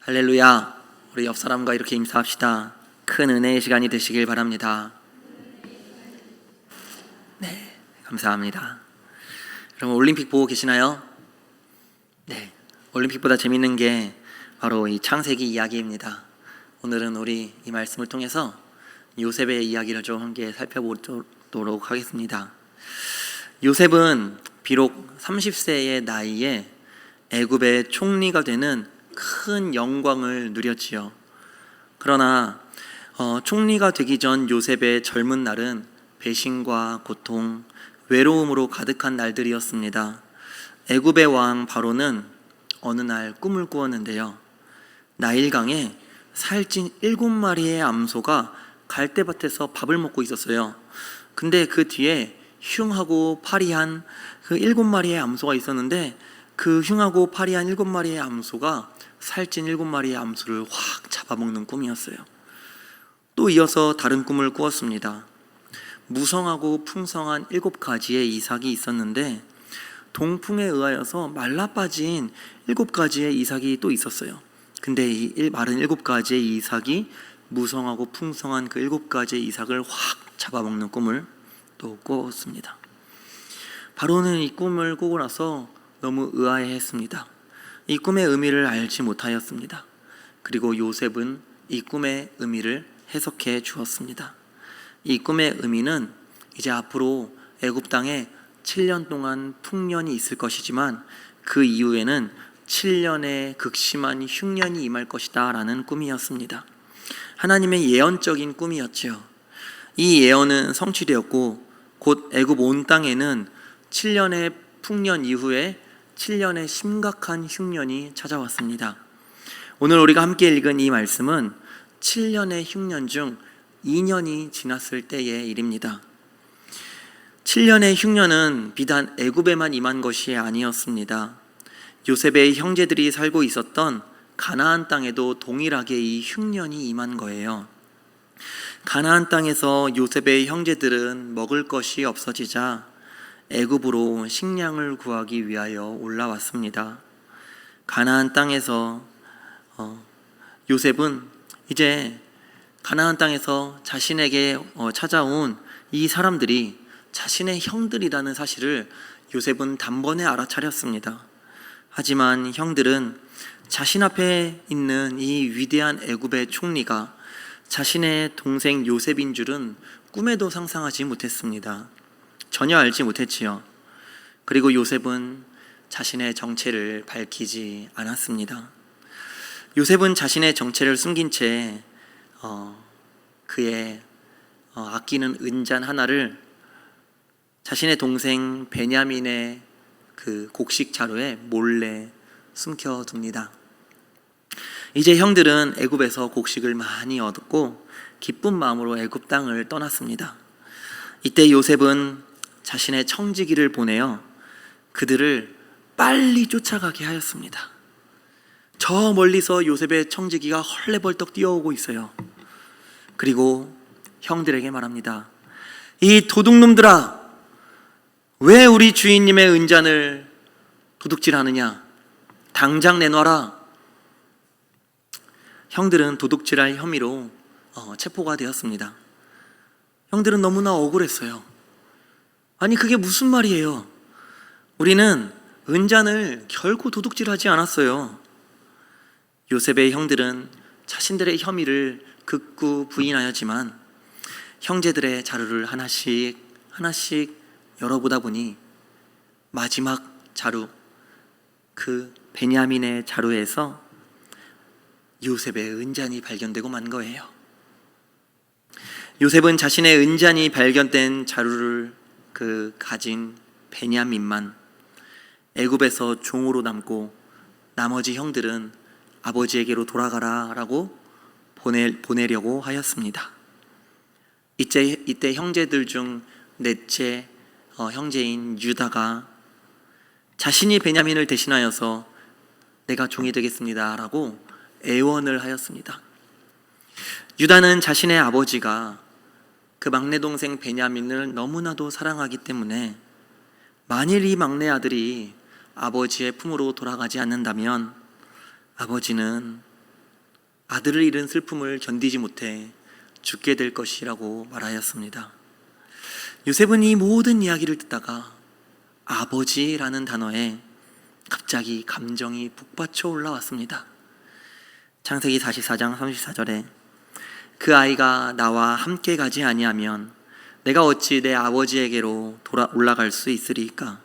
할렐루야. 우리 옆 사람과 이렇게 인사합시다. 큰 은혜의 시간이 되시길 바랍니다. 네, 감사합니다. 그럼 올림픽 보고 계시나요? 네, 올림픽보다 재밌는 게 바로 이 창세기 이야기입니다. 오늘은 우리 이 말씀을 통해서 요셉의 이야기를 좀 함께 살펴보도록 하겠습니다. 요셉은 비록 30세의 나이에 애굽의 총리가 되는 큰 영광을 누렸지요. 그러나 총리가 되기 전 요셉의 젊은 날은 배신과 고통, 외로움으로 가득한 날들이었습니다. 애굽의 왕 바로는 어느 날 꿈을 꾸었는데요. 나일강에 살찐 7마리의 암소가 갈대밭에서 밥을 먹고 있었어요. 근데 그 뒤에 흉하고 파리한 그 7마리의 암소가 있었는데, 그 흉하고 파리한 7마리의 암소가 살찐 7마리의 암소를 확 잡아먹는 꿈이었어요. 또 이어서 다른 꿈을 꾸었습니다. 무성하고 풍성한 7가지의 이삭이 있었는데, 동풍에 의하여서 말라빠진 7가지의 이삭이 또 있었어요. 근데 이 마른 7가지의 이삭이 무성하고 풍성한 그 7가지의 이삭을 확 잡아먹는 꿈을 또 꾸었습니다. 바로는 이 꿈을 꾸고 나서 너무 의아해했습니다. 이 꿈의 의미를 알지 못하였습니다. 그리고 요셉은 이 꿈의 의미를 해석해 주었습니다. 이 꿈의 의미는 이제 앞으로 애굽 땅에 7년 동안 풍년이 있을 것이지만 그 이후에는 7년의 극심한 흉년이 임할 것이다 라는 꿈이었습니다. 하나님의 예언적인 꿈이었죠. 이 예언은 성취되었고 곧 애굽 온 땅에는 7년의 풍년 이후에 7년의 심각한 흉년이 찾아왔습니다. 오늘 우리가 함께 읽은 이 말씀은 7년의 흉년 중 2년이 지났을 때의 일입니다. 7년의 흉년은 비단 애굽에만 임한 것이 아니었습니다. 요셉의 형제들이 살고 있었던 가나안 땅에도 동일하게 이 흉년이 임한 거예요. 가나안 땅에서 요셉의 형제들은 먹을 것이 없어지자 애굽으로 식량을 구하기 위하여 올라왔습니다. 가나안 땅에서 요셉은 이제 가나안 땅에서 자신에게 찾아온 이 사람들이 자신의 형들이라는 사실을 요셉은 단번에 알아차렸습니다. 하지만 형들은 자신 앞에 있는 이 위대한 애굽의 총리가 자신의 동생 요셉인 줄은 꿈에도 상상하지 못했습니다. 전혀 알지 못했지요. 그리고 요셉은 자신의 정체를 밝히지 않았습니다. 요셉은 자신의 정체를 숨긴 채 그의 아끼는 은잔 하나를 자신의 동생 베냐민의 그 곡식 자루에 몰래 숨겨둡니다. 이제 형들은 애굽에서 곡식을 많이 얻었고 기쁜 마음으로 애굽 땅을 떠났습니다. 이때 요셉은 자신의 청지기를 보내어 그들을 빨리 쫓아가게 하였습니다. 저 멀리서 요셉의 청지기가 헐레벌떡 뛰어오고 있어요. 그리고 형들에게 말합니다. 이 도둑놈들아, 왜 우리 주인님의 은잔을 도둑질하느냐? 당장 내놔라. 형들은 도둑질할 혐의로 체포가 되었습니다. 형들은 너무나 억울했어요. 아니, 그게 무슨 말이에요? 우리는 은잔을 결코 도둑질하지 않았어요. 요셉의 형들은 자신들의 혐의를 극구 부인하였지만 형제들의 자루를 하나씩 열어보다 보니 마지막 자루, 그 베냐민의 자루에서 요셉의 은잔이 발견되고 만 거예요. 요셉은 자신의 은잔이 발견된 자루를 가진 베냐민만 애굽에서 종으로 남고 나머지 형들은 아버지에게로 돌아가라 라고 보내려고 하였습니다. 이때 형제들 중 넷째 형제인 유다가 자신이 베냐민을 대신하여서 내가 종이 되겠습니다 라고 애원을 하였습니다. 유다는 자신의 아버지가 그 막내 동생 베냐민을 너무나도 사랑하기 때문에 만일 이 막내 아들이 아버지의 품으로 돌아가지 않는다면 아버지는 아들을 잃은 슬픔을 견디지 못해 죽게 될 것이라고 말하였습니다. 요셉은 이 모든 이야기를 듣다가 아버지라는 단어에 갑자기 감정이 북받쳐 올라왔습니다. 창세기 44장 34절에 그 아이가 나와 함께 가지 아니하면 내가 어찌 내 아버지에게로 올라갈 수 있으리까?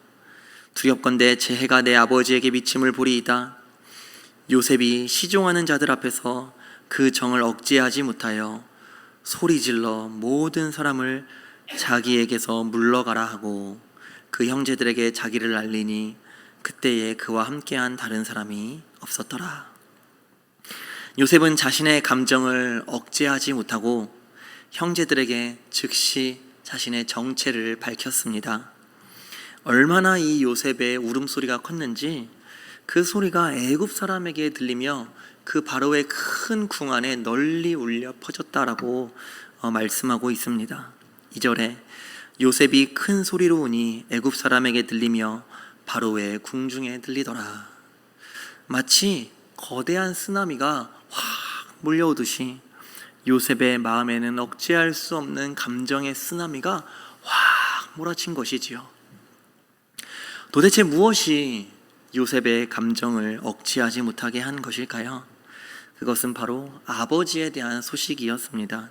두렵건대 제 해가 내 아버지에게 미침을 보리이다. 요셉이 시종하는 자들 앞에서 그 정을 억제하지 못하여 소리질러 모든 사람을 자기에게서 물러가라 하고 그 형제들에게 자기를 알리니 그때에 그와 함께한 다른 사람이 없었더라. 요셉은 자신의 감정을 억제하지 못하고 형제들에게 즉시 자신의 정체를 밝혔습니다. 얼마나 이 요셉의 울음소리가 컸는지 그 소리가 애굽 사람에게 들리며 그 바로의 큰 궁 안에 널리 울려 퍼졌다라고 말씀하고 있습니다. 2절에 요셉이 큰 소리로 우니 애굽 사람에게 들리며 바로의 궁중에 들리더라. 마치 거대한 쓰나미가 확 몰려오듯이 요셉의 마음에는 억제할 수 없는 감정의 쓰나미가 확 몰아친 것이지요. 도대체 무엇이 요셉의 감정을 억제하지 못하게 한 것일까요? 그것은 바로 아버지에 대한 소식이었습니다.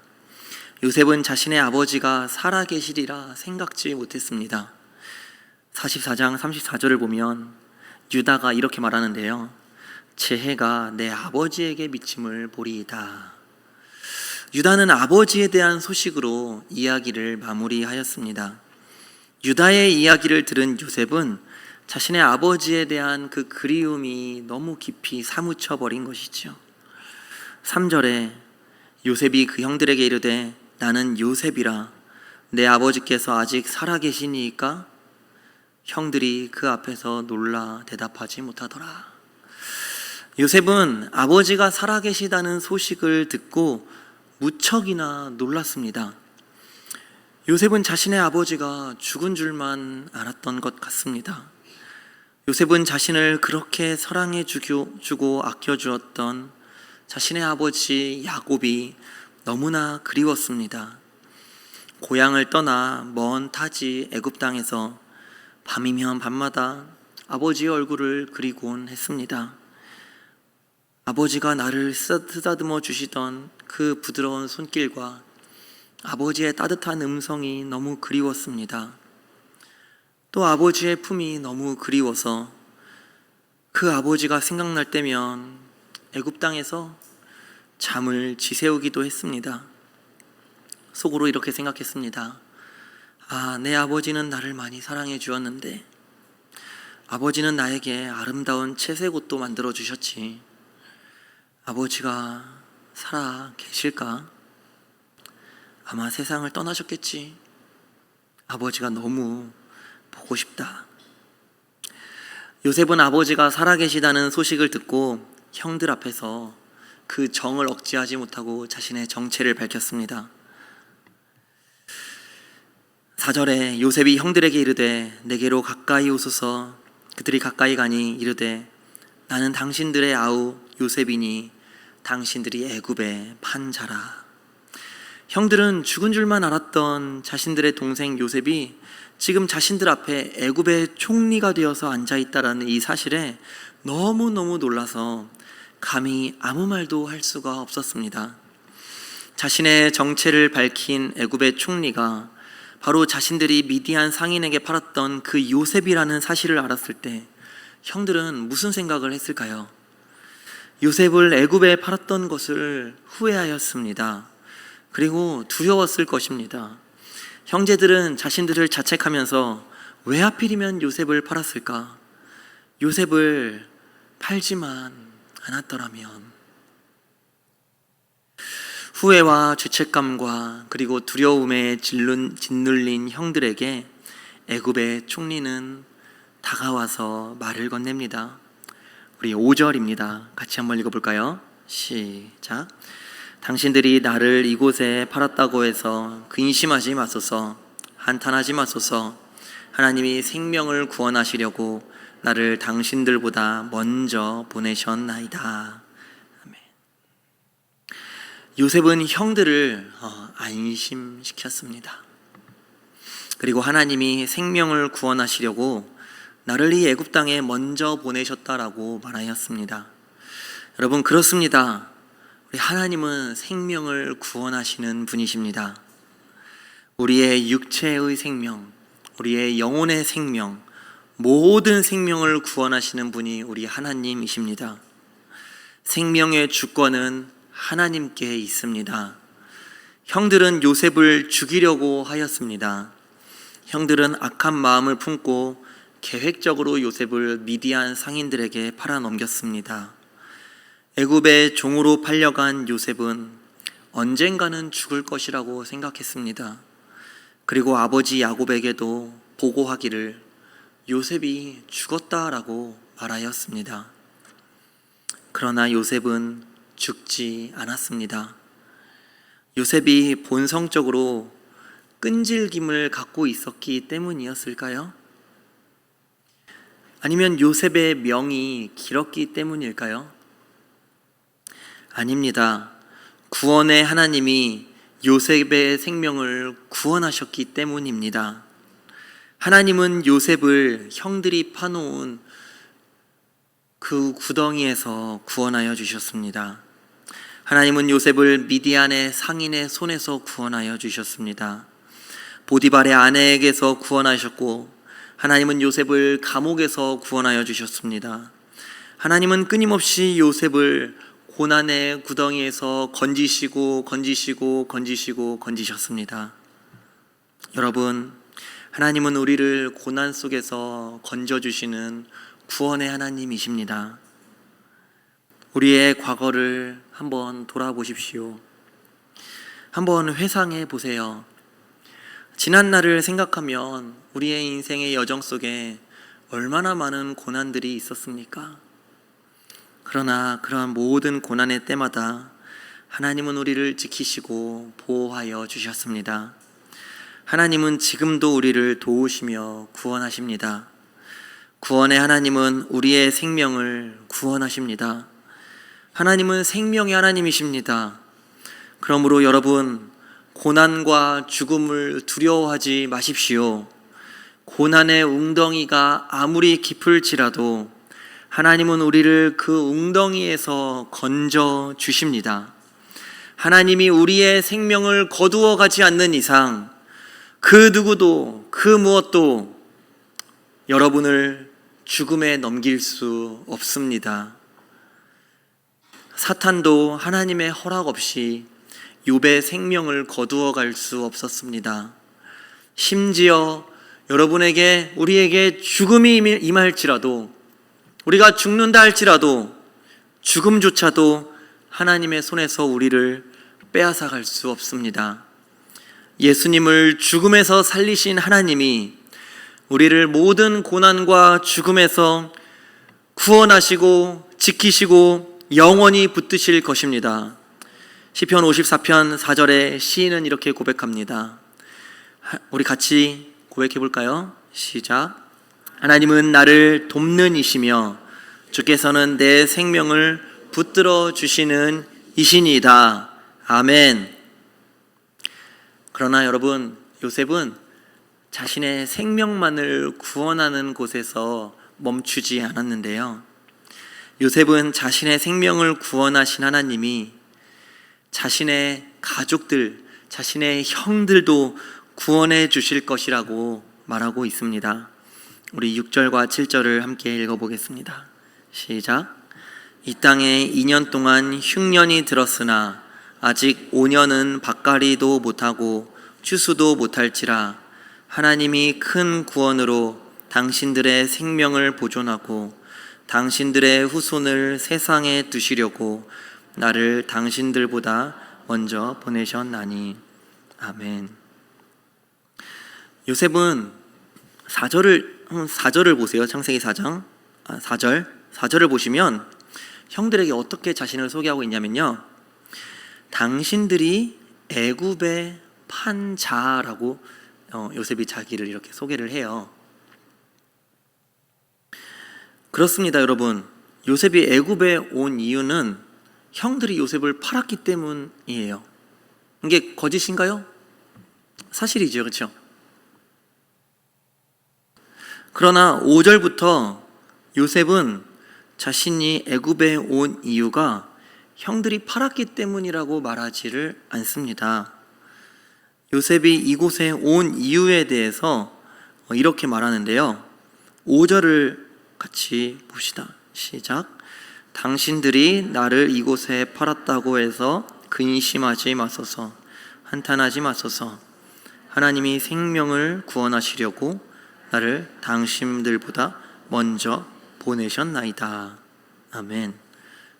요셉은 자신의 아버지가 살아계시리라 생각지 못했습니다. 44장 34절을 보면 유다가 이렇게 말하는데요. 제 해가 내 아버지에게 미침을 보리이다. 유다는 아버지에 대한 소식으로 이야기를 마무리하였습니다. 유다의 이야기를 들은 요셉은 자신의 아버지에 대한 그 그리움이 너무 깊이 사무쳐버린 것이죠. 3절에 요셉이 그 형들에게 이르되 나는 요셉이라 내 아버지께서 아직 살아계시니까? 형들이 그 앞에서 놀라 대답하지 못하더라. 요셉은 아버지가 살아계시다는 소식을 듣고 무척이나 놀랐습니다. 요셉은 자신의 아버지가 죽은 줄만 알았던 것 같습니다. 요셉은 자신을 그렇게 사랑해 주고 아껴주었던 자신의 아버지 야곱이 너무나 그리웠습니다. 고향을 떠나 먼 타지 애굽 땅에서 밤이면 밤마다 아버지의 얼굴을 그리곤 했습니다. 아버지가 나를 쓰다듬어 주시던 그 부드러운 손길과 아버지의 따뜻한 음성이 너무 그리웠습니다. 또 아버지의 품이 너무 그리워서 그 아버지가 생각날 때면 애굽 땅에서 잠을 지새우기도 했습니다. 속으로 이렇게 생각했습니다. 내 아버지는 나를 많이 사랑해 주었는데 아버지는 나에게 아름다운 채색 옷도 만들어 주셨지. 아버지가 살아 계실까? 아마 세상을 떠나셨겠지. 아버지가 너무 보고 싶다. 요셉은 아버지가 살아계시다는 소식을 듣고 형들 앞에서 그 정을 억제하지 못하고 자신의 정체를 밝혔습니다. 4절에 요셉이 형들에게 이르되 내게로 가까이 오소서. 그들이 가까이 가니 이르되 나는 당신들의 아우 요셉이니 당신들이 애굽에 판 자라. 형들은 죽은 줄만 알았던 자신들의 동생 요셉이 지금 자신들 앞에 애굽의 총리가 되어서 앉아있다라는 이 사실에 너무너무 놀라서 감히 아무 말도 할 수가 없었습니다. 자신의 정체를 밝힌 애굽의 총리가 바로 자신들이 미디안 상인에게 팔았던 그 요셉이라는 사실을 알았을 때 형들은 무슨 생각을 했을까요? 요셉을 애굽에 팔았던 것을 후회하였습니다. 그리고 두려웠을 것입니다. 형제들은 자신들을 자책하면서 왜 하필이면 요셉을 팔았을까? 요셉을 팔지만 않았더라면. 후회와 죄책감과 그리고 두려움에 짓눌린 형들에게 애굽의 총리는 다가와서 말을 건넵니다. 우리 5절입니다. 같이 한번 읽어볼까요? 시작. 당신들이 나를 이곳에 팔았다고 해서 근심하지 마소서. 한탄하지 마소서. 하나님이 생명을 구원하시려고 나를 당신들보다 먼저 보내셨나이다. 아멘. 요셉은 형들을 안심시켰습니다. 그리고 하나님이 생명을 구원하시려고 나를 이 애굽 땅에 먼저 보내셨다라고 말하였습니다. 여러분, 그렇습니다. 우리 하나님은 생명을 구원하시는 분이십니다. 우리의 육체의 생명, 우리의 영혼의 생명, 모든 생명을 구원하시는 분이 우리 하나님이십니다. 생명의 주권은 하나님께 있습니다. 형들은 요셉을 죽이려고 하였습니다. 형들은 악한 마음을 품고 계획적으로 요셉을 미디안 상인들에게 팔아넘겼습니다. 애굽의 종으로 팔려간 요셉은 언젠가는 죽을 것이라고 생각했습니다. 그리고 아버지 야곱에게도 보고하기를 요셉이 죽었다라고 말하였습니다. 그러나 요셉은 죽지 않았습니다. 요셉이 본성적으로 끈질김을 갖고 있었기 때문이었을까요? 아니면 요셉의 명이 길었기 때문일까요? 아닙니다. 구원의 하나님이 요셉의 생명을 구원하셨기 때문입니다. 하나님은 요셉을 형들이 파놓은 그 구덩이에서 구원하여 주셨습니다. 하나님은 요셉을 미디안의 상인의 손에서 구원하여 주셨습니다. 보디발의 아내에게서 구원하셨고, 하나님은 요셉을 감옥에서 구원하여 주셨습니다. 하나님은 끊임없이 요셉을 고난의 구덩이에서 건지셨습니다. 여러분, 하나님은 우리를 고난 속에서 건져주시는 구원의 하나님이십니다. 우리의 과거를 한번 돌아보십시오. 한번 회상해 보세요. 지난 날을 생각하면 우리의 인생의 여정 속에 얼마나 많은 고난들이 있었습니까? 그러나 그러한 모든 고난의 때마다 하나님은 우리를 지키시고 보호하여 주셨습니다. 하나님은 지금도 우리를 도우시며 구원하십니다. 구원의 하나님은 우리의 생명을 구원하십니다. 하나님은 생명의 하나님이십니다. 그러므로 여러분, 고난과 죽음을 두려워하지 마십시오. 고난의 웅덩이가 아무리 깊을지라도 하나님은 우리를 그 웅덩이에서 건져 주십니다. 하나님이 우리의 생명을 거두어 가지 않는 이상 그 누구도 그 무엇도 여러분을 죽음에 넘길 수 없습니다. 사탄도 하나님의 허락 없이 욥의 생명을 거두어 갈 수 없었습니다. 심지어 여러분에게, 우리에게 죽음이 임할지라도, 우리가 죽는다 할지라도 죽음조차도 하나님의 손에서 우리를 빼앗아 갈 수 없습니다. 예수님을 죽음에서 살리신 하나님이 우리를 모든 고난과 죽음에서 구원하시고 지키시고 영원히 붙드실 것입니다. 시편 54편 4절에 시인은 이렇게 고백합니다. 우리 같이 고백해 볼까요? 시작. 하나님은 나를 돕는 이시며 주께서는 내 생명을 붙들어 주시는 이시니이다. 아멘. 그러나 여러분, 요셉은 자신의 생명만을 구원하는 곳에서 멈추지 않았는데요. 요셉은 자신의 생명을 구원하신 하나님이 자신의 가족들, 자신의 형들도 구원해 주실 것이라고 말하고 있습니다. 우리 6절과 7절을 함께 읽어보겠습니다. 시작. 이 땅에 2년 동안 흉년이 들었으나 아직 5년은 밭갈이도 못하고 추수도 못할지라 하나님이 큰 구원으로 당신들의 생명을 보존하고 당신들의 후손을 세상에 두시려고 나를 당신들보다 먼저 보내셨나니. 아멘. 요셉은 4절을 보세요. 창세기 4장 4절을 보시면 형들에게 어떻게 자신을 소개하고 있냐면요, 당신들이 애굽에 판 자라고 요셉이 자기를 이렇게 소개를 해요. 그렇습니다. 여러분, 요셉이 애굽에 온 이유는 형들이 요셉을 팔았기 때문이에요. 이게 거짓인가요? 사실이죠, 그렇죠? 그러나 5절부터 요셉은 자신이 애굽에 온 이유가 형들이 팔았기 때문이라고 말하지를 않습니다. 요셉이 이곳에 온 이유에 대해서 이렇게 말하는데요. 5절을 같이 봅시다. 시작. 당신들이 나를 이곳에 팔았다고 해서 근심하지 마소서, 한탄하지 마소서. 하나님이 생명을 구원하시려고 나를 당신들보다 먼저 보내셨나이다. 아멘.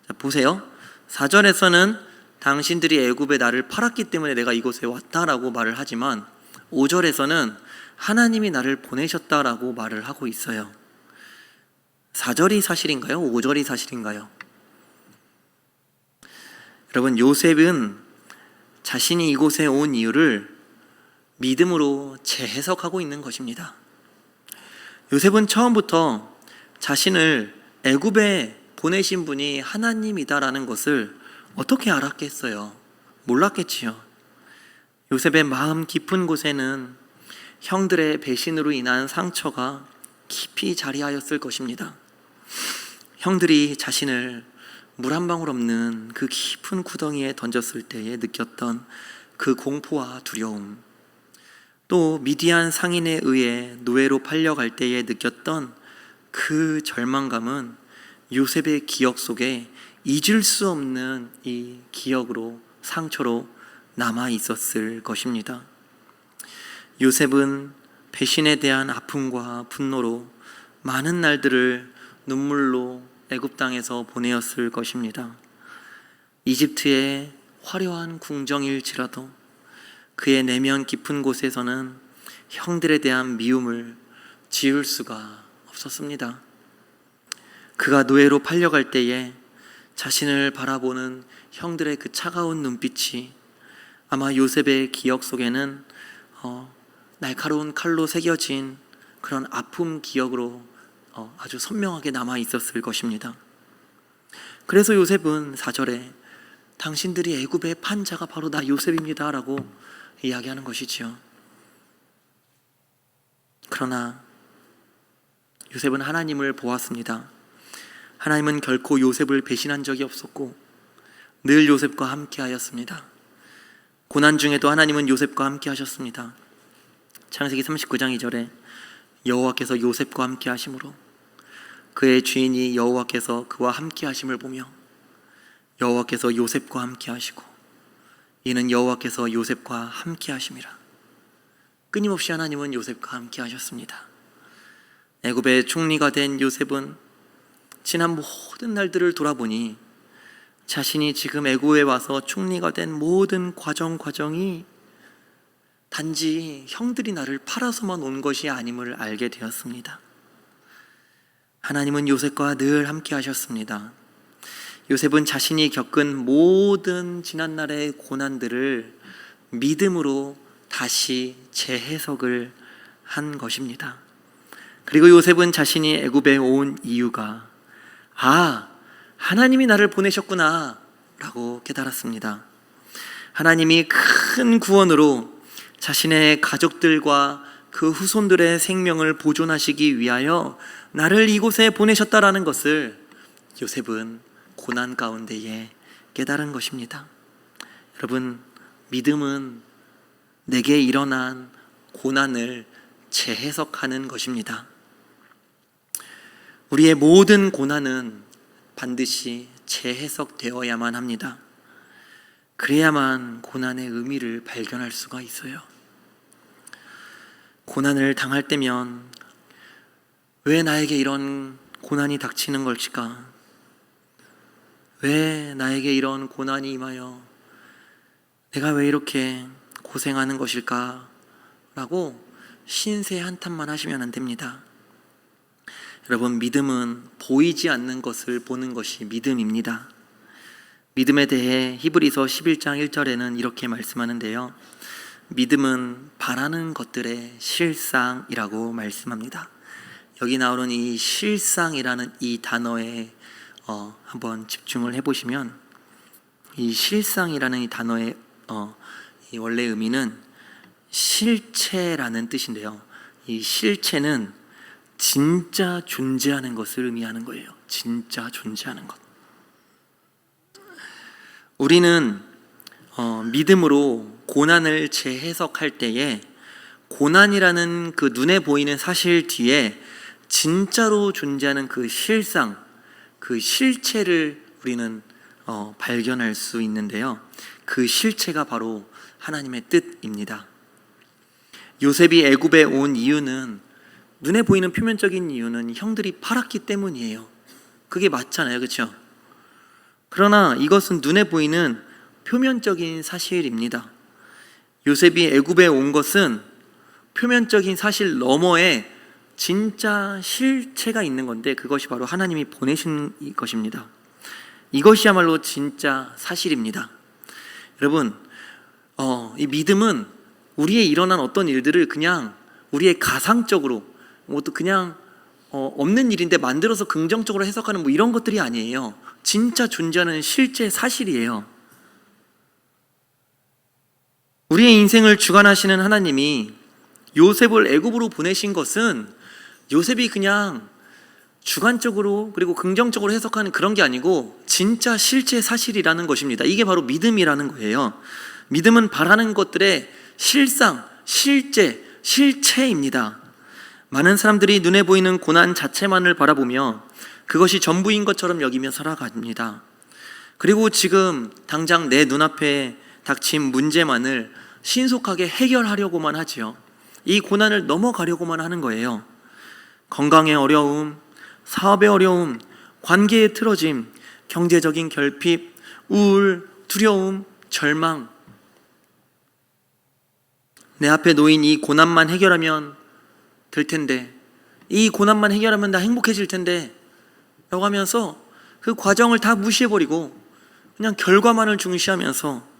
자, 보세요. 4절에서는 당신들이 애굽에 나를 팔았기 때문에 내가 이곳에 왔다라고 말을 하지만 5절에서는 하나님이 나를 보내셨다라고 말을 하고 있어요. 4절이 사실인가요? 5절이 사실인가요? 여러분, 요셉은 자신이 이곳에 온 이유를 믿음으로 재해석하고 있는 것입니다. 요셉은 처음부터 자신을 애굽에 보내신 분이 하나님이다라는 것을 어떻게 알았겠어요? 몰랐겠지요. 요셉의 마음 깊은 곳에는 형들의 배신으로 인한 상처가 깊이 자리하였을 것입니다. 형들이 자신을 물 한 방울 없는 그 깊은 구덩이에 던졌을 때에 느꼈던 그 공포와 두려움, 또 미디안 상인에 의해 노예로 팔려갈 때에 느꼈던 그 절망감은 요셉의 기억 속에 잊을 수 없는 이 기억으로, 상처로 남아 있었을 것입니다. 요셉은 배신에 대한 아픔과 분노로 많은 날들을 눈물로 애굽 땅에서 보내었을 것입니다. 이집트의 화려한 궁정일지라도 그의 내면 깊은 곳에서는 형들에 대한 미움을 지울 수가 없었습니다. 그가 노예로 팔려갈 때에 자신을 바라보는 형들의 그 차가운 눈빛이 아마 요셉의 기억 속에는 날카로운 칼로 새겨진 그런 아픔 기억으로 아주 선명하게 남아 있었을 것입니다. 그래서 요셉은 4절에 당신들이 애굽에 판 자가 바로 나 요셉입니다 라고 이야기하는 것이지요. 그러나 요셉은 하나님을 보았습니다. 하나님은 결코 요셉을 배신한 적이 없었고 늘 요셉과 함께 하였습니다. 고난 중에도 하나님은 요셉과 함께 하셨습니다. 창세기 39장 2절에 여호와께서 요셉과 함께 하심으로 그의 주인이 여호와께서 그와 함께 하심을 보며 여호와께서 요셉과 함께 하시고 이는 여호와께서 요셉과 함께 하심이라. 끊임없이 하나님은 요셉과 함께 하셨습니다. 애굽의 총리가 된 요셉은 지난 모든 날들을 돌아보니 자신이 지금 애굽에 와서 총리가 된 모든 과정이 단지 형들이 나를 팔아서만 온 것이 아님을 알게 되었습니다. 하나님은 요셉과 늘 함께 하셨습니다. 요셉은 자신이 겪은 모든 지난날의 고난들을 믿음으로 다시 재해석을 한 것입니다. 그리고 요셉은 자신이 애굽에 온 이유가 하나님이 나를 보내셨구나 라고 깨달았습니다. 하나님이 큰 구원으로 자신의 가족들과 그 후손들의 생명을 보존하시기 위하여 나를 이곳에 보내셨다라는 것을 요셉은 고난 가운데에 깨달은 것입니다. 여러분, 믿음은 내게 일어난 고난을 재해석하는 것입니다. 우리의 모든 고난은 반드시 재해석되어야만 합니다. 그래야만 고난의 의미를 발견할 수가 있어요. 고난을 당할 때면 왜 나에게 이런 고난이 닥치는 것일까? 왜 나에게 이런 고난이 임하여 내가 왜 이렇게 고생하는 것일까? 라고 신세 한탄만 하시면 안 됩니다. 여러분, 믿음은 보이지 않는 것을 보는 것이 믿음입니다. 믿음에 대해 히브리서 11장 1절에는 이렇게 말씀하는데요. 믿음은 바라는 것들의 실상이라고 말씀합니다. 여기 나오는 이 실상이라는 이 단어에 한번 집중을 해보시면 이 실상이라는 이 단어의 이 원래 의미는 실체라는 뜻인데요. 이 실체는 진짜 존재하는 것을 의미하는 거예요. 진짜 존재하는 것. 우리는 믿음으로 고난을 재해석할 때에 고난이라는 그 눈에 보이는 사실 뒤에 진짜로 존재하는 그 실상, 그 실체를 우리는 발견할 수 있는데요. 그 실체가 바로 하나님의 뜻입니다. 요셉이 애굽에 온 이유는, 눈에 보이는 표면적인 이유는 형들이 팔았기 때문이에요. 그게 맞잖아요, 그렇죠? 그러나 이것은 눈에 보이는 표면적인 사실입니다. 요셉이 애굽에 온 것은 표면적인 사실 너머에 진짜 실체가 있는 건데, 그것이 바로 하나님이 보내신 것입니다. 이것이야말로 진짜 사실입니다. 여러분, 이 믿음은 우리의 일어난 어떤 일들을 그냥 우리의 가상적으로 또 그냥 없는 일인데 만들어서 긍정적으로 해석하는 뭐 이런 것들이 아니에요. 진짜 존재하는 실제 사실이에요. 우리의 인생을 주관하시는 하나님이 요셉을 애굽으로 보내신 것은 요셉이 그냥 주관적으로 그리고 긍정적으로 해석하는 그런 게 아니고 진짜 실제 사실이라는 것입니다. 이게 바로 믿음이라는 거예요. 믿음은 바라는 것들의 실상, 실제, 실체입니다. 많은 사람들이 눈에 보이는 고난 자체만을 바라보며 그것이 전부인 것처럼 여기며 살아갑니다. 그리고 지금 당장 내 눈앞에 닥친 문제만을 신속하게 해결하려고만 하지요. 이 고난을 넘어가려고만 하는 거예요. 건강의 어려움, 사업의 어려움, 관계의 틀어짐, 경제적인 결핍, 우울, 두려움, 절망. 내 앞에 놓인 이 고난만 해결하면 될 텐데, 이 고난만 해결하면 나 행복해질 텐데 라고 하면서 그 과정을 다 무시해버리고 그냥 결과만을 중시하면서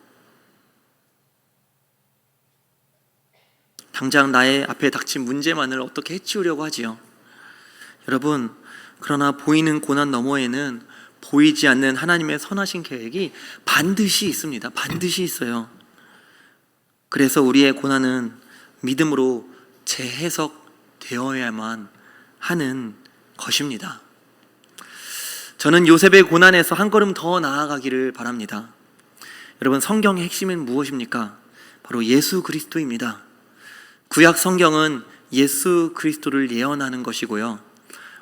당장 나의 앞에 닥친 문제만을 어떻게 해치우려고 하지요. 여러분, 그러나 보이는 고난 너머에는 보이지 않는 하나님의 선하신 계획이 반드시 있습니다. 반드시 있어요. 그래서 우리의 고난은 믿음으로 재해석되어야만 하는 것입니다. 저는 요셉의 고난에서 한 걸음 더 나아가기를 바랍니다. 여러분, 성경의 핵심은 무엇입니까? 바로 예수 그리스도입니다. 구약 성경은 예수 그리스도를 예언하는 것이고요.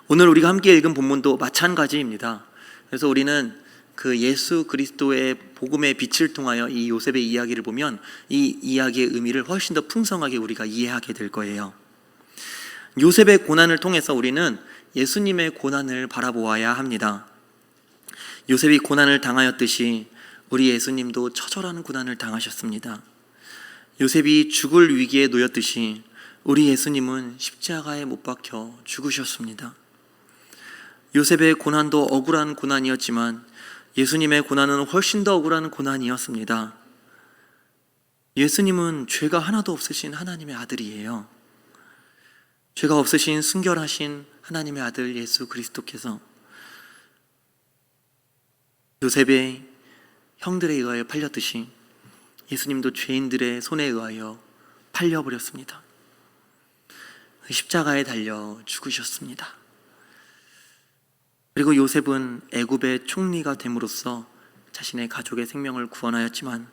오늘 우리가 함께 읽은 본문도 마찬가지입니다. 그래서 우리는 그 예수 그리스도의 복음의 빛을 통하여 이 요셉의 이야기를 보면 이 이야기의 의미를 훨씬 더 풍성하게 우리가 이해하게 될 거예요. 요셉의 고난을 통해서 우리는 예수님의 고난을 바라보아야 합니다. 요셉이 고난을 당하였듯이 우리 예수님도 처절한 고난을 당하셨습니다. 요셉이 죽을 위기에 놓였듯이 우리 예수님은 십자가에 못 박혀 죽으셨습니다. 요셉의 고난도 억울한 고난이었지만 예수님의 고난은 훨씬 더 억울한 고난이었습니다. 예수님은 죄가 하나도 없으신 하나님의 아들이에요. 죄가 없으신 순결하신 하나님의 아들 예수 그리스도께서 요셉의 형들에 의하여 팔렸듯이 예수님도 죄인들의 손에 의하여 팔려버렸습니다. 십자가에 달려 죽으셨습니다. 그리고 요셉은 애굽의 총리가 됨으로써 자신의 가족의 생명을 구원하였지만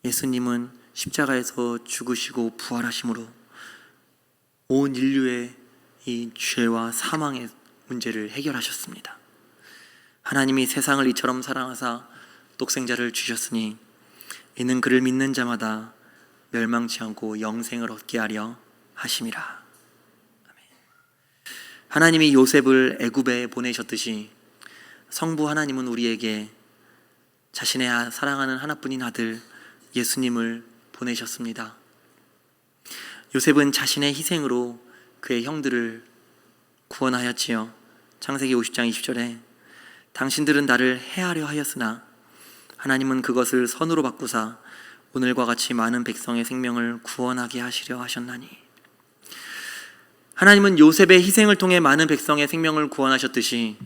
예수님은 십자가에서 죽으시고 부활하심으로 온 인류의 이 죄와 사망의 문제를 해결하셨습니다. 하나님이 세상을 이처럼 사랑하사 독생자를 주셨으니 이는 그를 믿는 자마다 멸망치 않고 영생을 얻게 하려 하심이라. 아멘. 하나님이 요셉을 애굽에 보내셨듯이 성부 하나님은 우리에게 자신의 사랑하는 하나뿐인 아들 예수님을 보내셨습니다. 요셉은 자신의 희생으로 그의 형들을 구원하였지요. 창세기 50장 20절에 당신들은 나를 해하려 하였으나 하나님은 그것을 선으로 바꾸사 오늘과 같이 많은 백성의 생명을 구원하게 하시려 하셨나니. 하나님은 요셉의 희생을 통해 많은 백성의 생명을 구원하셨듯이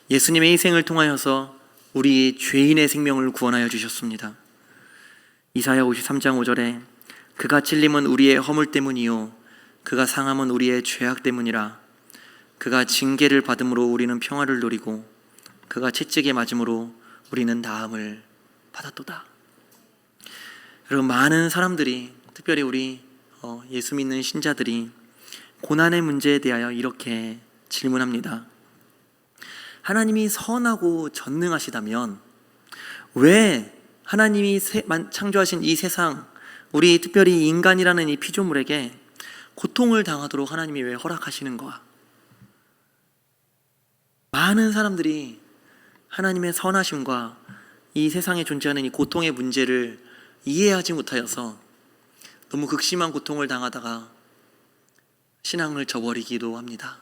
예수님의 희생을 통하여서 우리 죄인의 생명을 구원하여 주셨습니다. 이사야 53장 5절에 그가 찔림은 우리의 허물 때문이요 그가 상함은 우리의 죄악 때문이라. 그가 징계를 받음으로 우리는 평화를 누리고 그가 채찍에 맞음으로 우리는 나음을 받았도다. 여러분, 많은 사람들이, 특별히 우리 예수 믿는 신자들이 고난의 문제에 대하여 이렇게 질문합니다. 하나님이 선하고 전능하시다면 왜 하나님이 창조하신 이 세상, 우리 특별히 인간이라는 이 피조물에게 고통을 당하도록 하나님이 왜 허락하시는 거야? 많은 사람들이 하나님의 선하심과 이 세상에 존재하는 이 고통의 문제를 이해하지 못하여서 너무 극심한 고통을 당하다가 신앙을 저버리기도 합니다.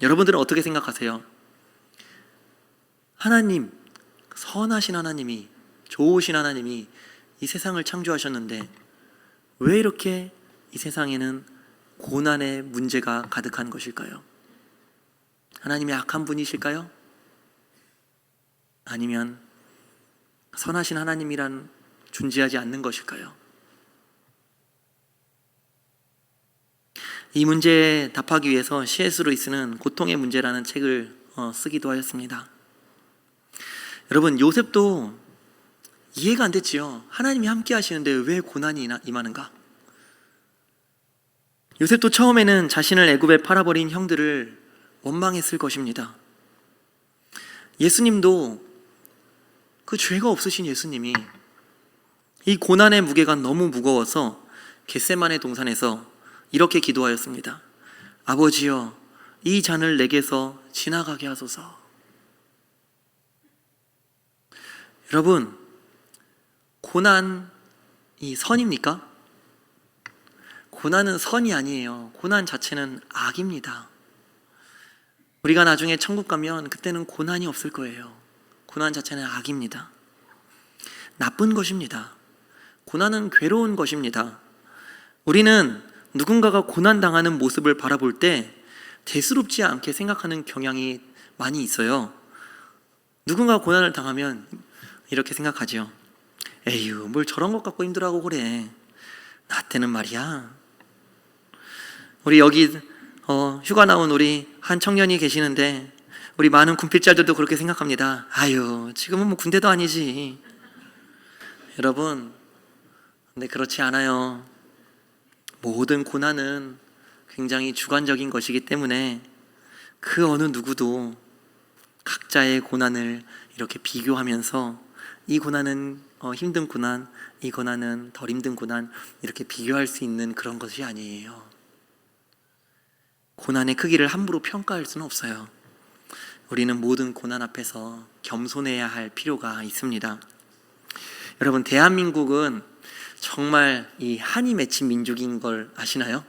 여러분들은 어떻게 생각하세요? 하나님, 선하신 하나님이, 좋으신 하나님이 이 세상을 창조하셨는데 왜 이렇게 이 세상에는 고난의 문제가 가득한 것일까요? 하나님이 악한 분이실까요? 아니면 선하신 하나님이란 존재하지 않는 것일까요? 이 문제에 답하기 위해서 C.S. 루이스는 고통의 문제라는 책을 쓰기도 하였습니다. 여러분, 요셉도 이해가 안 됐지요. 하나님이 함께 하시는데 왜 고난이 임하는가? 요셉도 처음에는 자신을 애굽에 팔아버린 형들을 원망했을 것입니다. 예수님도, 그 죄가 없으신 예수님이 이 고난의 무게가 너무 무거워서 겟세마네 동산에서 이렇게 기도하였습니다. 아버지여, 이 잔을 내게서 지나가게 하소서. 여러분, 고난이 선입니까? 고난은 선이 아니에요. 고난 자체는 악입니다. 우리가 나중에 천국 가면 그때는 고난이 없을 거예요. 고난 자체는 악입니다. 나쁜 것입니다. 고난은 괴로운 것입니다. 우리는 누군가가 고난당하는 모습을 바라볼 때 대수롭지 않게 생각하는 경향이 많이 있어요. 누군가 고난을 당하면 이렇게 생각하죠. 에휴, 뭘 저런 것 갖고 힘들어하고 그래. 나 때는 말이야. 우리 여기 휴가 나온 우리 한 청년이 계시는데 우리 많은 군필자들도 그렇게 생각합니다. 아유, 지금은 뭐 군대도 아니지. 여러분, 근데 그렇지 않아요. 모든 고난은 굉장히 주관적인 것이기 때문에 그 어느 누구도 각자의 고난을 이렇게 비교하면서 이 고난은 힘든 고난, 이 고난은 덜 힘든 고난, 이렇게 비교할 수 있는 그런 것이 아니에요. 고난의 크기를 함부로 평가할 수는 없어요. 우리는 모든 고난 앞에서 겸손해야 할 필요가 있습니다. 여러분, 대한민국은 정말 이 한이 맺힌 민족인 걸 아시나요?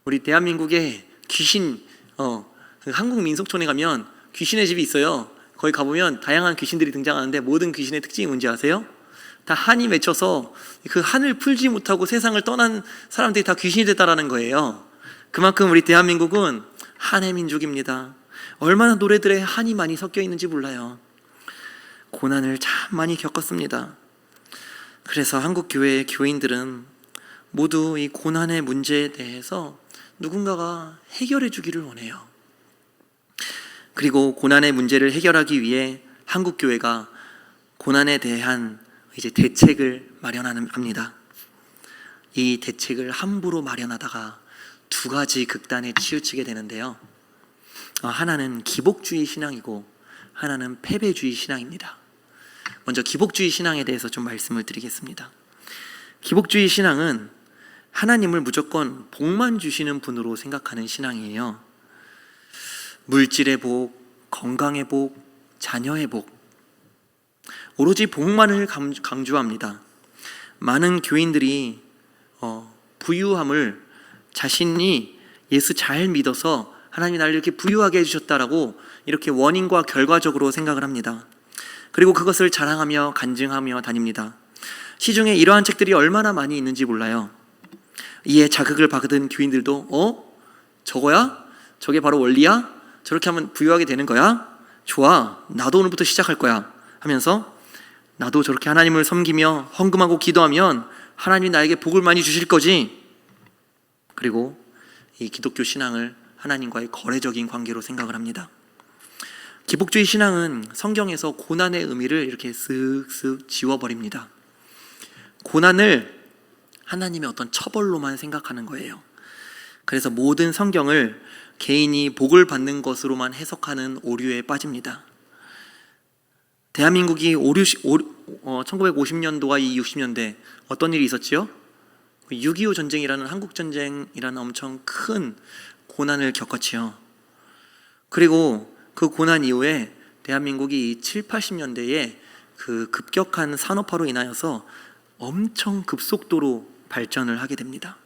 우리 대한민국에 귀신, 한국민속촌에 가면 귀신의 집이 있어요. 거기 가보면 다양한 귀신들이 등장하는데 모든 귀신의 특징이 뭔지 아세요? 다 한이 맺혀서 그 한을 풀지 못하고 세상을 떠난 사람들이 다 귀신이 됐다라는 거예요. 그만큼 우리 대한민국은 한의 민족입니다. 얼마나 노래들에 한이 많이 섞여 있는지 몰라요. 고난을 참 많이 겪었습니다. 그래서 한국 교회의 교인들은 모두 이 고난의 문제에 대해서 누군가가 해결해 주기를 원해요. 그리고 고난의 문제를 해결하기 위해 한국 교회가 고난에 대한 이제 대책을 마련합니다. 이 대책을 함부로 마련하다가 두 가지 극단에 치우치게 되는데요. 하나는 기복주의 신앙이고 하나는 패배주의 신앙입니다. 먼저 기복주의 신앙에 대해서 좀 말씀을 드리겠습니다. 기복주의 신앙은 하나님을 무조건 복만 주시는 분으로 생각하는 신앙이에요. 물질의 복, 건강의 복, 자녀의 복, 오로지 복만을 강조합니다. 많은 교인들이 부유함을 자신이 예수 잘 믿어서 하나님이 나를 이렇게 부유하게 해주셨다라고 이렇게 원인과 결과적으로 생각을 합니다. 그리고 그것을 자랑하며 간증하며 다닙니다. 시중에 이러한 책들이 얼마나 많이 있는지 몰라요. 이에 자극을 받은 교인들도 저거야? 저게 바로 원리야? 저렇게 하면 부유하게 되는 거야? 좋아, 나도 오늘부터 시작할 거야 하면서 나도 저렇게 하나님을 섬기며 헌금하고 기도하면 하나님이 나에게 복을 많이 주실 거지. 그리고 이 기독교 신앙을 하나님과의 거래적인 관계로 생각을 합니다. 기복주의 신앙은 성경에서 고난의 의미를 이렇게 쓱쓱 지워버립니다. 고난을 하나님의 어떤 처벌로만 생각하는 거예요. 그래서 모든 성경을 개인이 복을 받는 것으로만 해석하는 오류에 빠집니다. 대한민국이 1950년도와 이 60년대 어떤 일이 있었지요? 6.25 전쟁이라는 한국전쟁이라는 엄청 큰 고난을 겪었지요. 그리고 그 고난 이후에 대한민국이 7, 80년대에 그 급격한 산업화로 인하여서 엄청 급속도로 발전을 하게 됩니다.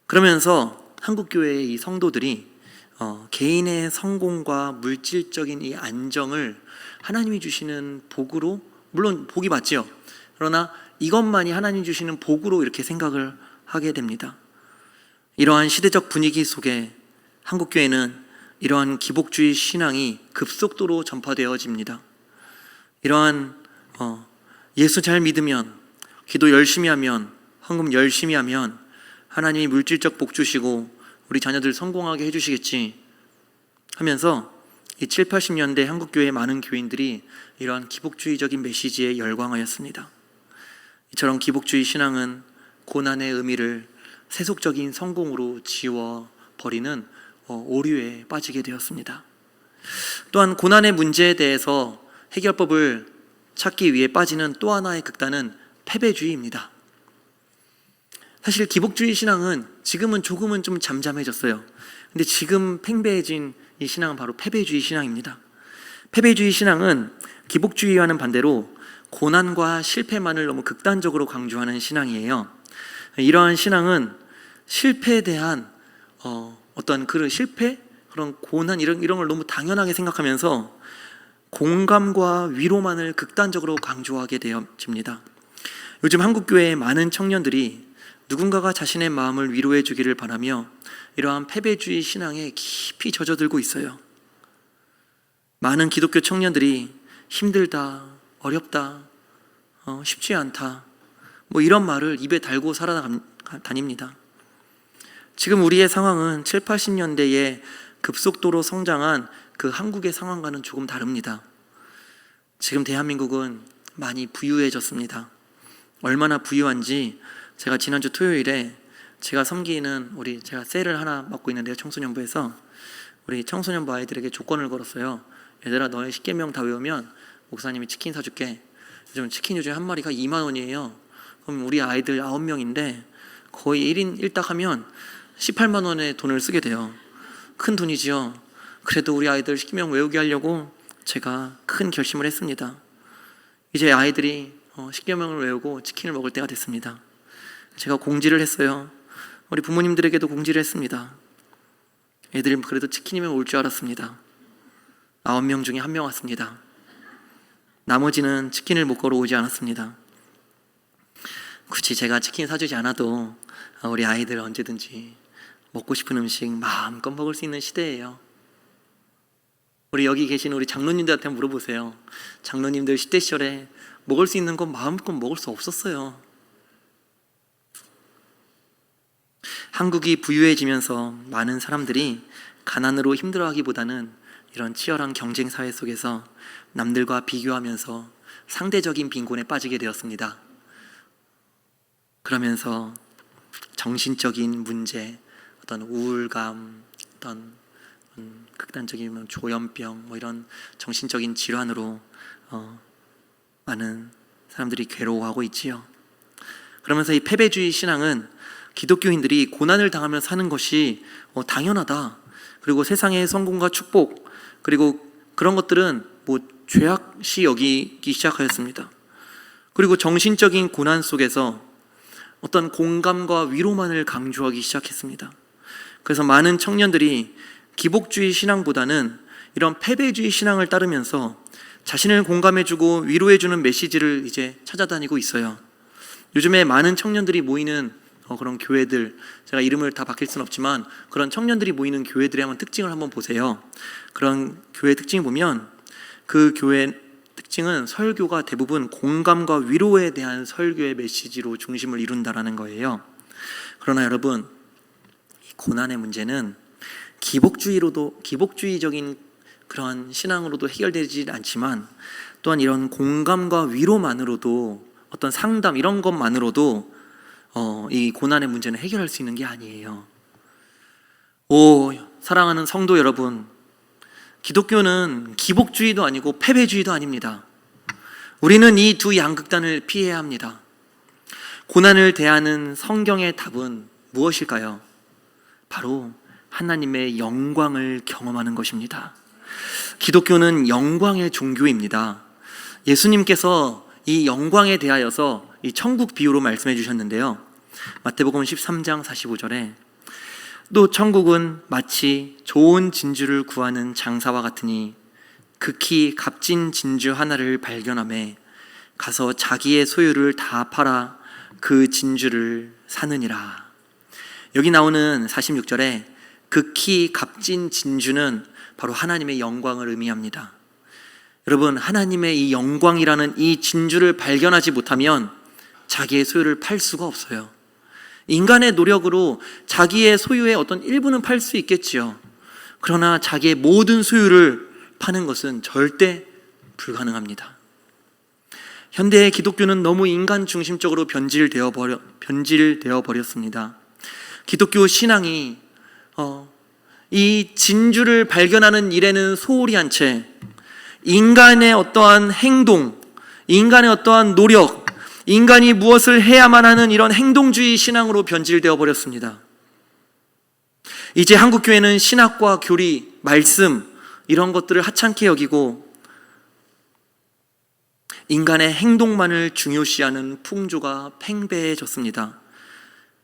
그러면서 한국교회의 이 성도들이 개인의 성공과 물질적인 이 안정을 하나님이 주시는 복으로, 물론 복이 맞지요. 그러나 이것만이 하나님 주시는 복으로 이렇게 생각을 하게 됩니다. 이러한 시대적 분위기 속에 한국교회는 이러한 기복주의 신앙이 급속도로 전파되어집니다. 이러한 예수 잘 믿으면, 기도 열심히 하면, 헌금 열심히 하면 하나님이 물질적 복 주시고 우리 자녀들 성공하게 해주시겠지 하면서 이 7, 80년대 한국교회의 많은 교인들이 이러한 기복주의적인 메시지에 열광하였습니다. 이처럼 기복주의 신앙은 고난의 의미를 세속적인 성공으로 지워버리는 오류에 빠지게 되었습니다. 또한 고난의 문제에 대해서 해결법을 찾기 위해 빠지는 또 하나의 극단은 패배주의입니다. 사실 기복주의 신앙은 지금은 조금은 좀 잠잠해졌어요. 근데 지금 팽배해진 이 신앙은 바로 패배주의 신앙입니다. 패배주의 신앙은 기복주의와는 반대로 고난과 실패만을 너무 극단적으로 강조하는 신앙이에요. 이러한 신앙은 실패에 대한 어떤 그런 실패, 그런 고난 이런 걸 너무 당연하게 생각하면서 공감과 위로만을 극단적으로 강조하게 되어집니다. 요즘 한국교회의 많은 청년들이 누군가가 자신의 마음을 위로해 주기를 바라며 이러한 패배주의 신앙에 깊이 젖어들고 있어요. 많은 기독교 청년들이 힘들다, 어렵다, 쉽지 않다, 이런 말을 입에 달고 살아다닙니다. 지금 우리의 상황은 7, 80년대에 급속도로 성장한 그 한국의 상황과는 조금 다릅니다. 지금 대한민국은 많이 부유해졌습니다. 얼마나 부유한지 제가 지난주 토요일에 제가 섬기는 제가 셀을 하나 맡고 있는데요, 청소년부에서 우리 청소년부 아이들에게 조건을 걸었어요. 얘들아, 너네 10계명 다 외우면 목사님이 치킨 사줄게. 요즘 치킨 요즘 한 마리가 2만 원이에요. 그럼 우리 아이들 9명인데 거의 1인 1닭 하면 18만 원의 돈을 쓰게 돼요. 큰 돈이지요. 그래도 우리 아이들 10계명 외우게 하려고 제가 큰 결심을 했습니다. 이제 아이들이 10계명을 외우고 치킨을 먹을 때가 됐습니다. 제가 공지를 했어요. 우리 부모님들에게도 공지를 했습니다. 애들이 그래도 치킨이면 올 줄 알았습니다. 9명 중에 1명 왔습니다. 나머지는 치킨을 못 걸어오지 않았습니다. 굳이 제가 치킨 사주지 않아도 우리 아이들 언제든지 먹고 싶은 음식 마음껏 먹을 수 있는 시대예요. 우리 여기 계신 우리 장로님들한테 물어보세요. 장로님들 10대 시절에 먹을 수 있는 건 마음껏 먹을 수 없었어요. 한국이 부유해지면서 많은 사람들이 가난으로 힘들어하기보다는 이런 치열한 경쟁 사회 속에서 남들과 비교하면서 상대적인 빈곤에 빠지게 되었습니다. 그러면서 정신적인 문제, 어떤 우울감, 어떤 극단적인 조현병, 이런 정신적인 질환으로 많은 사람들이 괴로워하고 있지요. 그러면서 이 패배주의 신앙은 기독교인들이 고난을 당하며 사는 것이 당연하다. 그리고 세상의 성공과 축복, 그리고 그런 것들은 죄악시 여기기 시작하였습니다. 그리고 정신적인 고난 속에서 어떤 공감과 위로만을 강조하기 시작했습니다. 그래서 많은 청년들이 기복주의 신앙보다는 이런 패배주의 신앙을 따르면서 자신을 공감해주고 위로해주는 메시지를 이제 찾아다니고 있어요. 요즘에 많은 청년들이 모이는 그런 교회들, 제가 이름을 다 바뀔 수는 없지만 그런 청년들이 모이는 교회들의 한번 특징을 한번 보세요. 그런 교회 특징을 보면 그 교회의 특징은 설교가 대부분 공감과 위로에 대한 설교의 메시지로 중심을 이룬다라는 거예요. 그러나 여러분, 이 고난의 문제는 기복주의적인 그러한 신앙으로도 해결되지 않지만, 또한 이런 공감과 위로만으로도, 어떤 상담 이런 것만으로도 이 고난의 문제는 해결할 수 있는 게 아니에요. 사랑하는 성도 여러분, 기독교는 기복주의도 아니고 패배주의도 아닙니다. 우리는 이 두 양극단을 피해야 합니다. 고난을 대하는 성경의 답은 무엇일까요? 바로 하나님의 영광을 경험하는 것입니다. 기독교는 영광의 종교입니다. 예수님께서 이 영광에 대하여서 이 천국 비유로 말씀해 주셨는데요. 마태복음 13장 45절에 또 천국은 마치 좋은 진주를 구하는 장사와 같으니 극히 값진 진주 하나를 발견하매 가서 자기의 소유를 다 팔아 그 진주를 사느니라. 여기 나오는 46절에 극히 값진 진주는 바로 하나님의 영광을 의미합니다. 여러분, 하나님의 이 영광이라는 이 진주를 발견하지 못하면 자기의 소유를 팔 수가 없어요. 인간의 노력으로 자기의 소유의 어떤 일부는 팔 수 있겠지요. 그러나 자기의 모든 소유를 파는 것은 절대 불가능합니다. 현대의 기독교는 너무 인간 중심적으로 변질되어 버렸습니다. 기독교 신앙이 이 진주를 발견하는 일에는 소홀히 한 채 인간의 어떠한 행동, 인간의 어떠한 노력, 인간이 무엇을 해야만 하는 이런 행동주의 신앙으로 변질되어 버렸습니다. 이제 한국교회는 신학과 교리, 말씀 이런 것들을 하찮게 여기고 인간의 행동만을 중요시하는 풍조가 팽배해졌습니다.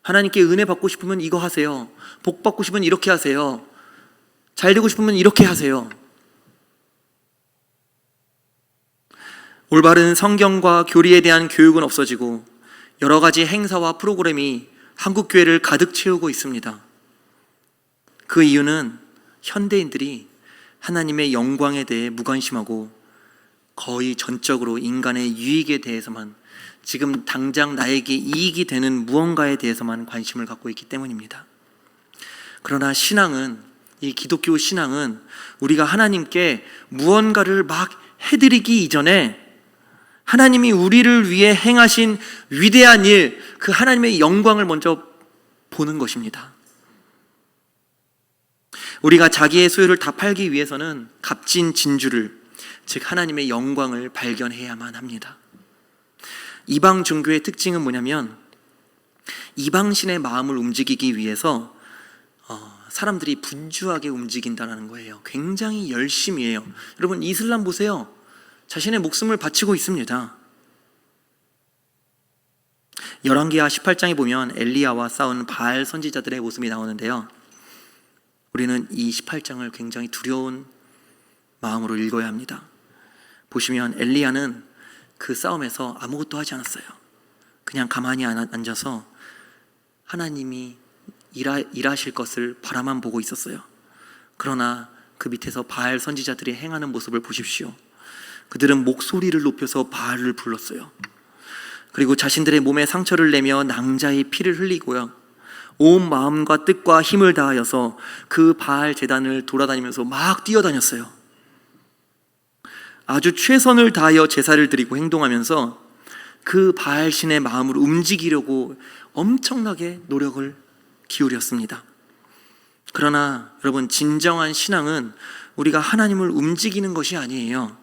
하나님께 은혜 받고 싶으면 이거 하세요. 복 받고 싶으면 이렇게 하세요. 잘 되고 싶으면 이렇게 하세요. 올바른 성경과 교리에 대한 교육은 없어지고 여러 가지 행사와 프로그램이 한국교회를 가득 채우고 있습니다. 그 이유는 현대인들이 하나님의 영광에 대해 무관심하고 거의 전적으로 인간의 유익에 대해서만, 지금 당장 나에게 이익이 되는 무언가에 대해서만 관심을 갖고 있기 때문입니다. 그러나 신앙은, 이 기독교 신앙은 우리가 하나님께 무언가를 막 해드리기 이전에 하나님이 우리를 위해 행하신 위대한 일, 그 하나님의 영광을 먼저 보는 것입니다. 우리가 자기의 소유를 다 팔기 위해서는 값진 진주를, 즉 하나님의 영광을 발견해야만 합니다. 이방 종교의 특징은 뭐냐면 이방신의 마음을 움직이기 위해서 사람들이 분주하게 움직인다는 거예요. 굉장히 열심히 해요. 여러분, 이슬람 보세요. 자신의 목숨을 바치고 있습니다. 열왕기하 18장에 보면 엘리야와 싸운 바알 선지자들의 모습이 나오는데요. 우리는 이 18장을 굉장히 두려운 마음으로 읽어야 합니다. 보시면 엘리야는 그 싸움에서 아무것도 하지 않았어요. 그냥 가만히 앉아서 하나님이 일하실 것을 바라만 보고 있었어요. 그러나 그 밑에서 바알 선지자들이 행하는 모습을 보십시오. 그들은 목소리를 높여서 바알을 불렀어요. 그리고 자신들의 몸에 상처를 내며 낭자의 피를 흘리고요, 온 마음과 뜻과 힘을 다하여서 그 바알 제단을 돌아다니면서 막 뛰어다녔어요. 아주 최선을 다하여 제사를 드리고 행동하면서 그 바알 신의 마음을 움직이려고 엄청나게 노력을 기울였습니다. 그러나 여러분, 진정한 신앙은 우리가 하나님을 움직이는 것이 아니에요.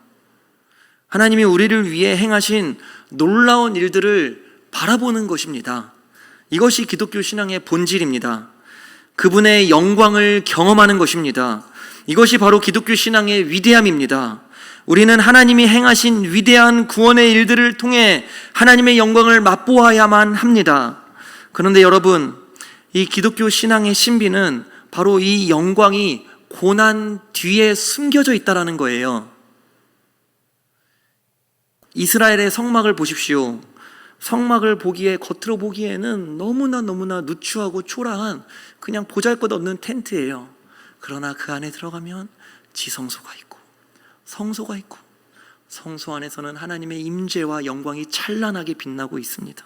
하나님이 우리를 위해 행하신 놀라운 일들을 바라보는 것입니다. 이것이 기독교 신앙의 본질입니다. 그분의 영광을 경험하는 것입니다. 이것이 바로 기독교 신앙의 위대함입니다. 우리는 하나님이 행하신 위대한 구원의 일들을 통해 하나님의 영광을 맛보아야만 합니다. 그런데 여러분, 이 기독교 신앙의 신비는 바로 이 영광이 고난 뒤에 숨겨져 있다는 거예요. 이스라엘의 성막을 보십시오. 성막을 겉으로 보기에는 너무나 누추하고 초라한 그냥 보잘것없는 텐트예요. 그러나 그 안에 들어가면 지성소가 있고 성소가 있고 성소 안에서는 하나님의 임재와 영광이 찬란하게 빛나고 있습니다.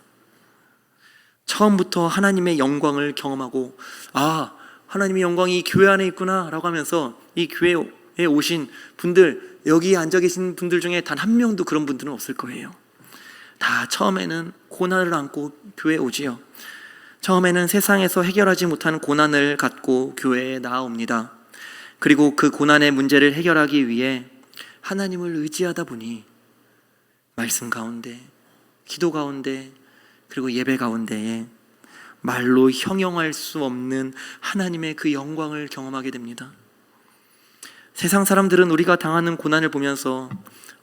처음부터 하나님의 영광을 경험하고 하나님의 영광이 이 교회 안에 있구나 라고 하면서 이 교회에 오신 분들, 여기 앉아 계신 분들 중에 단 한 명도 그런 분들은 없을 거예요. 다 처음에는 고난을 안고 교회에 오지요. 처음에는 세상에서 해결하지 못한 고난을 갖고 교회에 나아옵니다. 그리고 그 고난의 문제를 해결하기 위해 하나님을 의지하다 보니 말씀 가운데, 기도 가운데, 그리고 예배 가운데에 말로 형용할 수 없는 하나님의 그 영광을 경험하게 됩니다. 세상 사람들은 우리가 당하는 고난을 보면서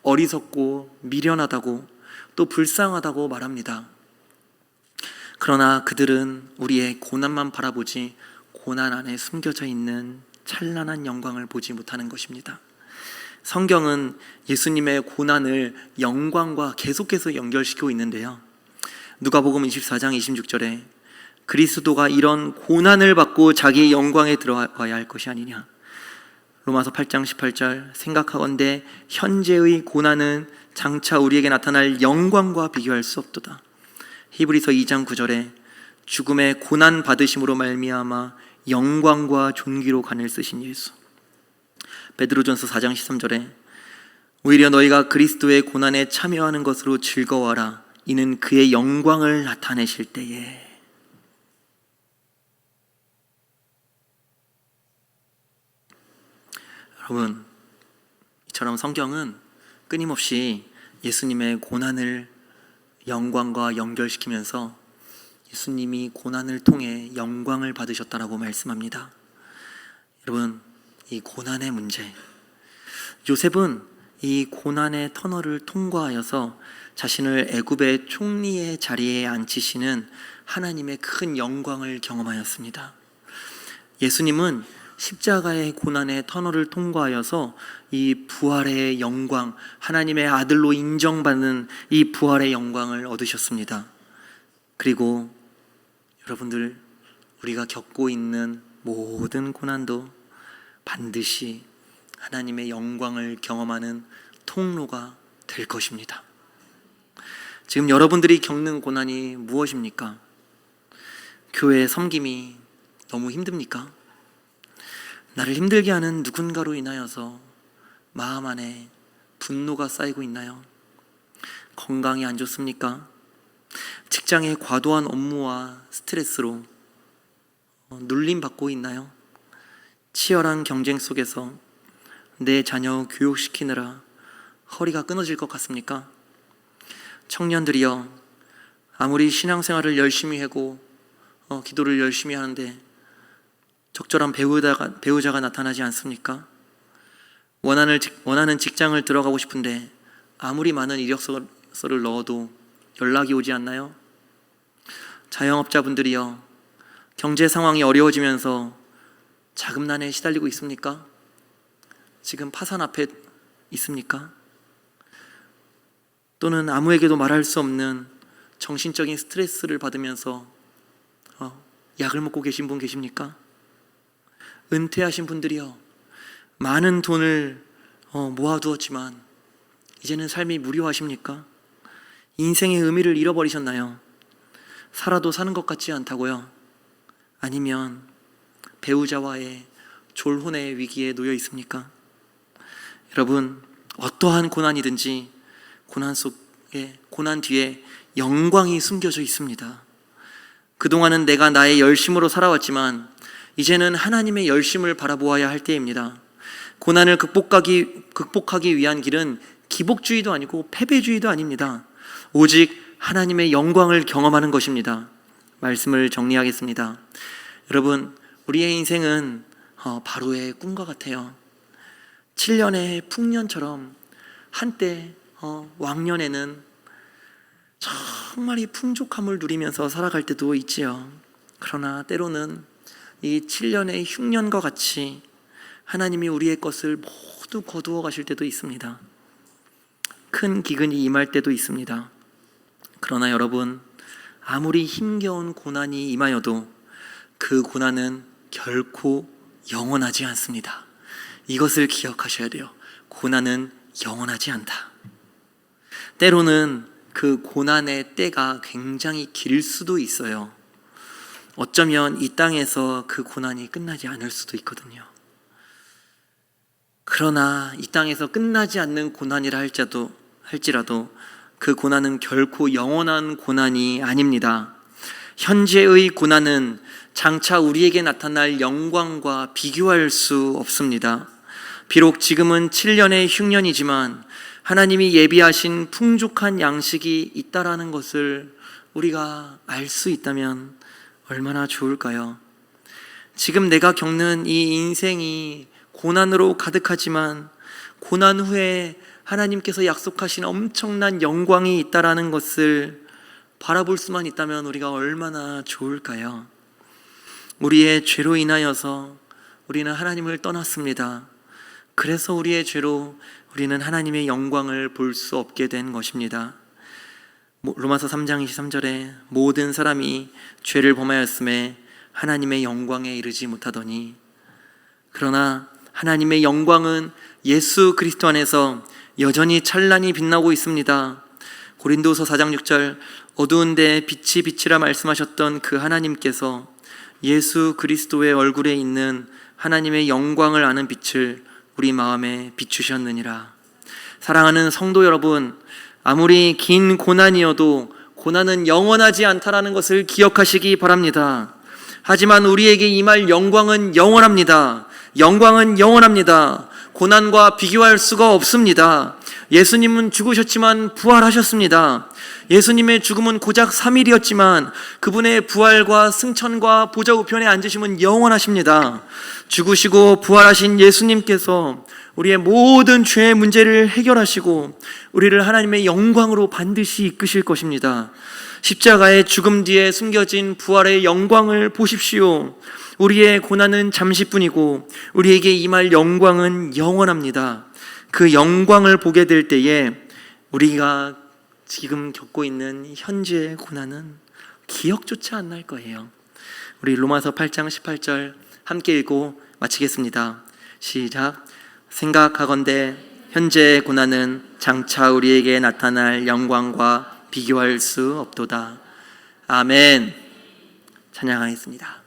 어리석고 미련하다고 또 불쌍하다고 말합니다. 그러나 그들은 우리의 고난만 바라보지 고난 안에 숨겨져 있는 찬란한 영광을 보지 못하는 것입니다. 성경은 예수님의 고난을 영광과 계속해서 연결시키고 있는데요. 누가복음 24장 26절에 그리스도가 이런 고난을 받고 자기의 영광에 들어가야 할 것이 아니냐. 로마서 8장 18절 생각하건대 현재의 고난은 장차 우리에게 나타날 영광과 비교할 수 없도다. 히브리서 2장 9절에 죽음의 고난 받으심으로 말미암아 영광과 존귀로 간을 쓰신 예수. 베드로전서 4장 13절에 오히려 너희가 그리스도의 고난에 참여하는 것으로 즐거워하라. 이는 그의 영광을 나타내실 때에. 여러분, 이처럼 성경은 끊임없이 예수님의 고난을 영광과 연결시키면서 예수님이 고난을 통해 영광을 받으셨다라고 말씀합니다. 여러분, 이 고난의 문제, 요셉은 이 고난의 터널을 통과하여서 자신을 애굽의 총리의 자리에 앉히시는 하나님의 큰 영광을 경험하였습니다. 예수님은 십자가의 고난의 터널을 통과하여서 이 부활의 영광, 하나님의 아들로 인정받는 이 부활의 영광을 얻으셨습니다. 그리고 여러분들, 우리가 겪고 있는 모든 고난도 반드시 하나님의 영광을 경험하는 통로가 될 것입니다. 지금 여러분들이 겪는 고난이 무엇입니까? 교회 섬김이 너무 힘듭니까? 나를 힘들게 하는 누군가로 인하여서 마음 안에 분노가 쌓이고 있나요? 건강이 안 좋습니까? 직장의 과도한 업무와 스트레스로 눌림받고 있나요? 치열한 경쟁 속에서 내 자녀 교육시키느라 허리가 끊어질 것 같습니까? 청년들이여, 아무리 신앙생활을 열심히 하고 기도를 열심히 하는데 적절한 배우자가 나타나지 않습니까? 원하는 직장을 들어가고 싶은데 아무리 많은 이력서를 넣어도 연락이 오지 않나요? 자영업자분들이여, 경제 상황이 어려워지면서 자금난에 시달리고 있습니까? 지금 파산 앞에 있습니까? 또는 아무에게도 말할 수 없는 정신적인 스트레스를 받으면서 약을 먹고 계신 분 계십니까? 은퇴하신 분들이요, 많은 돈을 모아두었지만 이제는 삶이 무료하십니까? 인생의 의미를 잃어버리셨나요? 살아도 사는 것 같지 않다고요? 아니면 배우자와의 졸혼의 위기에 놓여 있습니까? 여러분, 어떠한 고난이든지 고난 뒤에 영광이 숨겨져 있습니다. 그동안은 내가 나의 열심으로 살아왔지만 이제는 하나님의 열심을 바라보아야 할 때입니다. 고난을 극복하기 위한 길은 기복주의도 아니고 패배주의도 아닙니다. 오직 하나님의 영광을 경험하는 것입니다. 말씀을 정리하겠습니다. 여러분, 우리의 인생은 바로의 꿈과 같아요. 7년의 풍년처럼 한때 왕년에는 정말 이 풍족함을 누리면서 살아갈 때도 있지요. 그러나 때로는 이 7년의 흉년과 같이 하나님이 우리의 것을 모두 거두어 가실 때도 있습니다. 큰 기근이 임할 때도 있습니다. 그러나 여러분, 아무리 힘겨운 고난이 임하여도 그 고난은 결코 영원하지 않습니다. 이것을 기억하셔야 돼요. 고난은 영원하지 않다. 때로는 그 고난의 때가 굉장히 길 수도 있어요. 어쩌면 이 땅에서 그 고난이 끝나지 않을 수도 있거든요. 그러나 이 땅에서 끝나지 않는 고난이라 할지라도 그 고난은 결코 영원한 고난이 아닙니다. 현재의 고난은 장차 우리에게 나타날 영광과 비교할 수 없습니다. 비록 지금은 7년의 흉년이지만 하나님이 예비하신 풍족한 양식이 있다라는 것을 우리가 알 수 있다면 얼마나 좋을까요? 지금 내가 겪는 이 인생이 고난으로 가득하지만 고난 후에 하나님께서 약속하신 엄청난 영광이 있다라는 것을 바라볼 수만 있다면 우리가 얼마나 좋을까요? 우리의 죄로 인하여서 우리는 하나님을 떠났습니다. 그래서 우리의 죄로 우리는 하나님의 영광을 볼 수 없게 된 것입니다. 로마서 3장 23절에 모든 사람이 죄를 범하였음에 하나님의 영광에 이르지 못하더니, 그러나 하나님의 영광은 예수 그리스도 안에서 여전히 찬란히 빛나고 있습니다. 고린도서 4장 6절, 어두운데 빛이 빛이라 말씀하셨던 그 하나님께서 예수 그리스도의 얼굴에 있는 하나님의 영광을 아는 빛을 우리 마음에 비추셨느니라. 사랑하는 성도 여러분, 아무리 긴 고난이어도 고난은 영원하지 않다라는 것을 기억하시기 바랍니다. 하지만 우리에게 임할 영광은 영원합니다. 영광은 영원합니다. 고난과 비교할 수가 없습니다. 예수님은 죽으셨지만 부활하셨습니다. 예수님의 죽음은 고작 3일이었지만 그분의 부활과 승천과 보좌 우편에 앉으심은 영원하십니다. 죽으시고 부활하신 예수님께서 우리의 모든 죄의 문제를 해결하시고 우리를 하나님의 영광으로 반드시 이끄실 것입니다. 십자가의 죽음 뒤에 숨겨진 부활의 영광을 보십시오. 우리의 고난은 잠시뿐이고 우리에게 임할 영광은 영원합니다. 그 영광을 보게 될 때에 우리가 지금 겪고 있는 현재의 고난은 기억조차 안 날 거예요. 우리 로마서 8장 18절 함께 읽고 마치겠습니다. 시작. 생각하건대 현재의 고난은 장차 우리에게 나타날 영광과 비교할 수 없도다. 아멘. 찬양하겠습니다.